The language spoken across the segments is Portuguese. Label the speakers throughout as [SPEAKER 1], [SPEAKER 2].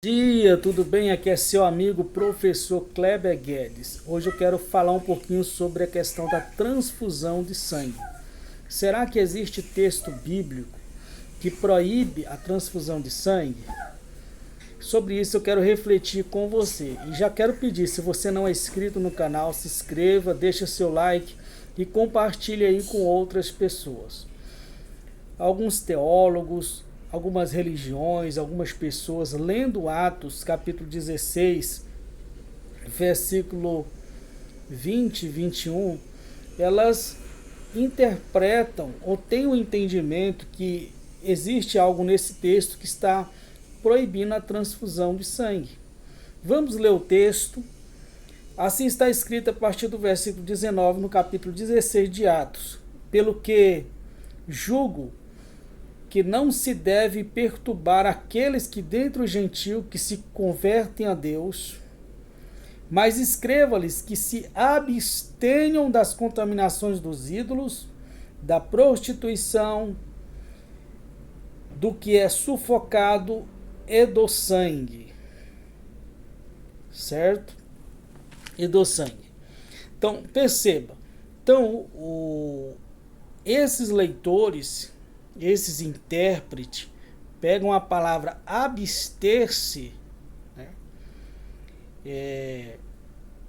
[SPEAKER 1] Dia, tudo bem? Aqui é seu amigo professor Kleber Guedes. Hoje eu quero falar um pouquinho sobre a questão da transfusão de sangue. Será que existe texto bíblico que proíbe a transfusão de sangue? Sobre isso eu quero refletir com você. E já quero pedir, se você não é inscrito no canal, se inscreva, deixa seu like e compartilhe aí com outras pessoas. Alguns teólogos, algumas religiões, algumas pessoas, lendo Atos, capítulo 16, versículo 20 e 21, elas interpretam ou têm o entendimento que existe algo nesse texto que está proibindo a transfusão de sangue. Vamos ler o texto. Assim está escrito a partir do versículo 19, no capítulo 16 de Atos. Pelo que julgo que não se deve perturbar aqueles que dentre os gentios que se convertem a Deus, mas escreva-lhes que se abstenham das contaminações dos ídolos, da prostituição, do que é sufocado e do sangue. Certo? E do sangue. Então, perceba. Então, esses leitores, esses intérpretes, pegam a palavra abster-se, né?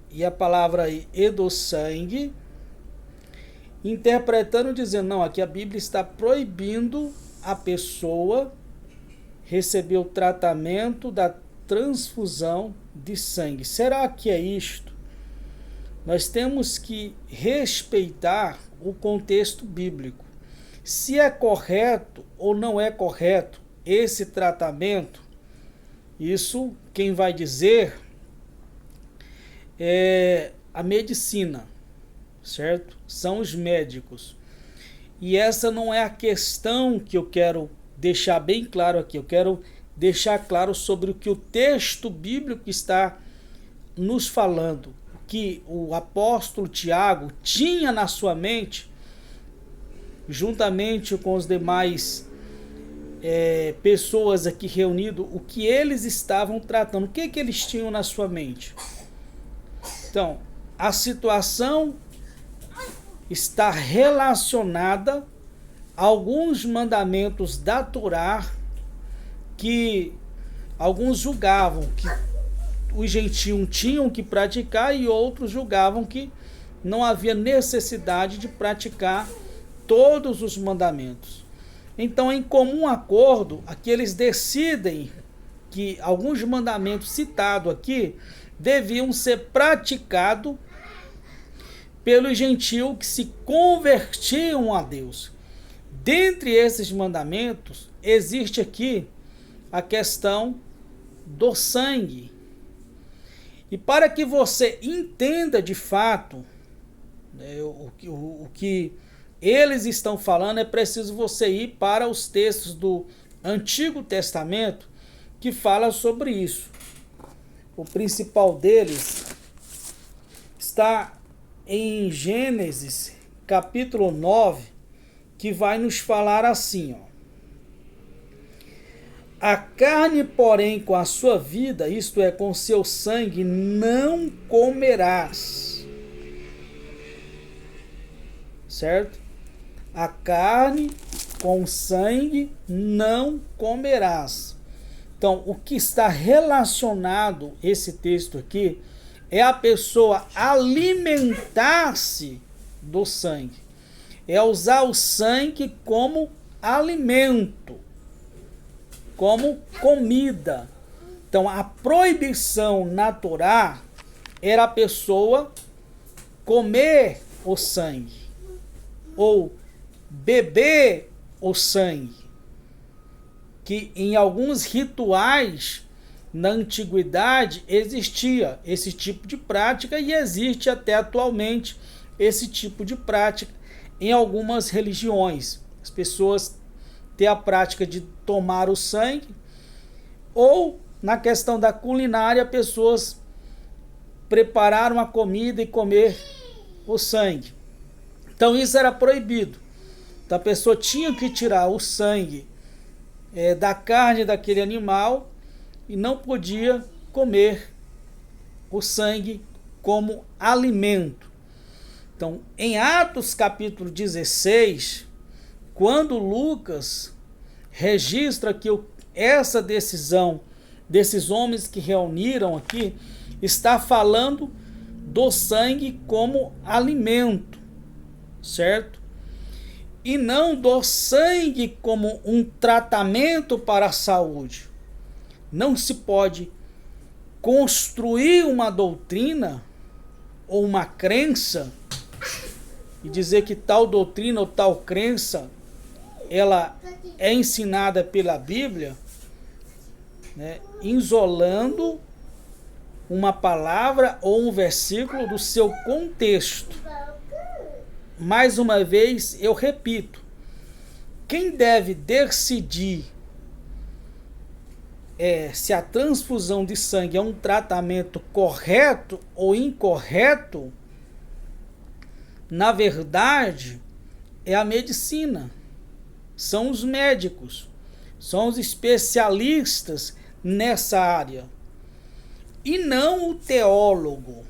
[SPEAKER 1] E a palavra aí, e do sangue, interpretando, dizendo, não, aqui a Bíblia está proibindo a pessoa receber o tratamento da transfusão de sangue. Será que é isto? Nós temos que respeitar o contexto bíblico. Se é correto ou não é correto esse tratamento, isso quem vai dizer é a medicina, certo? São os médicos. E essa não é a questão que eu quero deixar bem claro aqui. Eu quero deixar claro sobre o que o texto bíblico está nos falando. Que o apóstolo Tiago tinha na sua mente, juntamente com os demais pessoas aqui reunidas, o que eles estavam tratando, o que eles tinham na sua mente. Então, a situação está relacionada a alguns mandamentos da Torá que alguns julgavam que os gentios tinham que praticar e outros julgavam que não havia necessidade de praticar todos os mandamentos. Então, em comum acordo, aqui eles decidem que alguns mandamentos citados aqui deviam ser praticados pelos gentios que se convertiam a Deus. Dentre esses mandamentos, existe aqui a questão do sangue. E para que você entenda de fato, né, o que eles estão falando, é preciso você ir para os textos do Antigo Testamento que fala sobre isso. O principal deles está em Gênesis, capítulo 9, que vai nos falar assim, ó. A carne, porém, com a sua vida, isto é, com seu sangue, não comerás. Certo? A carne com sangue não comerás. Então, o que está relacionado esse texto aqui é a pessoa alimentar-se do sangue. É usar o sangue como alimento, como comida. Então, a proibição na Torá era a pessoa comer o sangue ou beber o sangue, que em alguns rituais na antiguidade existia esse tipo de prática e existe até atualmente esse tipo de prática em algumas religiões. As pessoas têm a prática de tomar o sangue, ou na questão da culinária, pessoas prepararam a comida e comer o sangue. Então isso era proibido. Então a pessoa tinha que tirar o sangue da carne daquele animal e não podia comer o sangue como alimento. Então, em Atos capítulo 16, quando Lucas registra que essa decisão desses homens que reuniram aqui, está falando do sangue como alimento, certo? E não do sangue como um tratamento para a saúde. Não se pode construir uma doutrina ou uma crença e dizer que tal doutrina ou tal crença ela é ensinada pela Bíblia, né, isolando uma palavra ou um versículo do seu contexto. Mais uma vez, eu repito, quem deve decidir se a transfusão de sangue é um tratamento correto ou incorreto, na verdade, é a medicina. São os médicos, são os especialistas nessa área. E não o teólogo,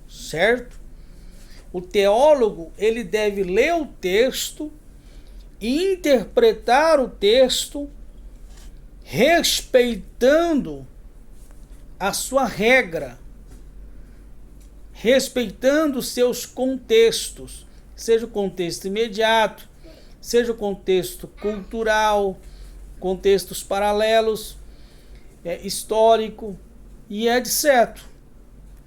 [SPEAKER 1] certo? O teólogo, ele deve ler o texto e interpretar o texto respeitando a sua regra, respeitando os seus contextos, seja o contexto imediato, seja o contexto cultural, contextos paralelos, histórico e etc.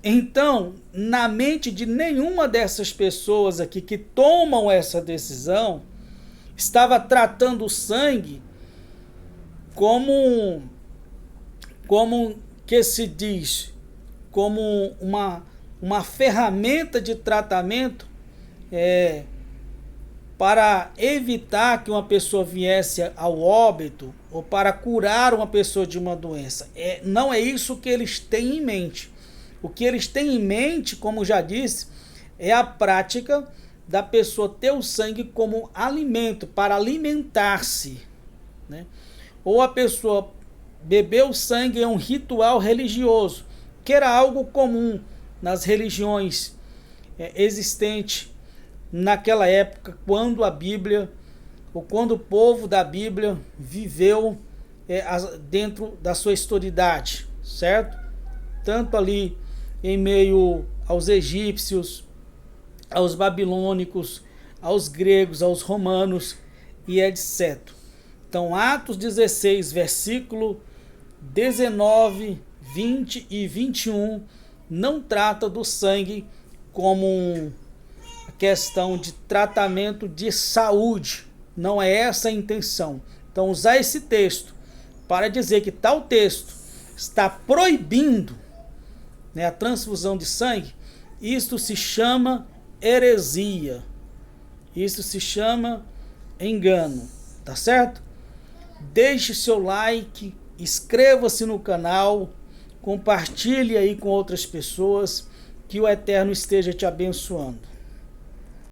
[SPEAKER 1] Então, na mente de nenhuma dessas pessoas aqui que tomam essa decisão, estava tratando o sangue como que se diz, como uma ferramenta de tratamento para evitar que uma pessoa viesse ao óbito ou para curar uma pessoa de uma doença. Não é isso que eles têm em mente. O que eles têm em mente, como já disse, é a prática da pessoa ter o sangue como alimento, para alimentar-se, né? Ou a pessoa beber o sangue é um ritual religioso, que era algo comum nas religiões existentes naquela época, quando a Bíblia, ou quando o povo da Bíblia viveu dentro da sua historicidade, certo? Tanto ali em meio aos egípcios, aos babilônicos, aos gregos, aos romanos e etc. Então, Atos 16, versículo 19, 20 e 21, não trata do sangue como uma questão de tratamento de saúde. Não é essa a intenção. Então, usar esse texto para dizer que tal texto está proibindo, né, a transfusão de sangue, isto se chama heresia. Isso se chama engano, tá certo? Deixe seu like, inscreva-se no canal, compartilhe aí com outras pessoas, que o Eterno esteja te abençoando.